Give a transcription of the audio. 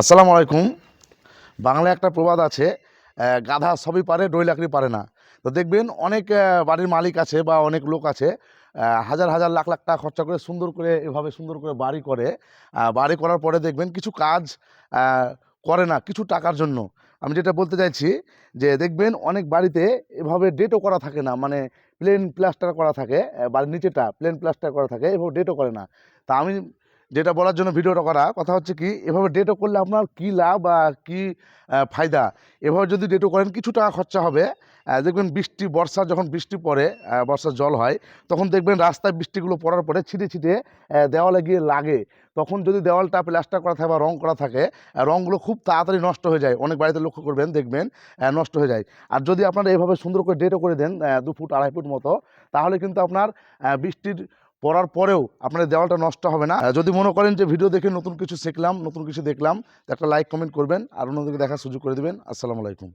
আসসালামু আলাইকুম। বাংলায় একটা প্রবাদ আছে, গাধা সবই পারে, দই লাকড়ি পারে না। তো দেখবেন অনেক বাড়ির মালিক আছে বা অনেক লোক আছে, হাজার হাজার লাখ লাখ টাকা খরচা করে সুন্দর করে এভাবে সুন্দর করে বাড়ি করে। বাড়ি করার পরে দেখবেন কিছু কাজ আহ, করে না কিছু টাকার জন্য। আমি যেটা বলতে চাইছি যে দেখবেন অনেক বাড়িতে এভাবে ডেটও করা থাকে না, মানে প্লেন প্লাস্টার করা থাকে, বাড়ির নিচেটা প্লেন প্লাস্টার করা থাকে, এভাবে ডেটও করে না। তা আমি যেটা বলার জন্য ভিডিওটা করা কথা হচ্ছে কি, এভাবে ডেটও করলে আপনার কি লাভ বা কি ফায়দা। এভাবে যদি ডেটও করেন কিছু টাকা খরচা হবে। দেখবেন বৃষ্টি বর্ষা যখন বৃষ্টি পড়ে, বর্ষার জল হয়, তখন দেখবেন রাস্তায় বৃষ্টিগুলো পড়ার পরে ছিটে ছিটে দেওয়ালে গিয়ে লাগে। তখন যদি দেওয়ালটা প্লাস্টার করা থাকে বা রং করা থাকে, রঙগুলো খুব তাড়াতাড়ি নষ্ট হয়ে যায়। অনেক বাড়িতে লক্ষ্য করবেন, দেখবেন নষ্ট হয়ে যায়। আর যদি আপনারা এভাবে সুন্দর করে ডেটও করে দেন 2 ফুট 2.5 ফুট মতো, তাহলে কিন্তু আপনার বৃষ্টির পড়ার পরেও আপনার দেওয়ালটা নষ্ট হবে না। যদি মনে করেন যে ভিডিও দেখে নতুন কিছু শিখলাম, নতুন কিছু দেখলাম, তো একটা লাইক কমেন্ট করবেন আর অন্যদিকে দেখার সুযোগ করে দেবেন। আসসালামু আলাইকুম।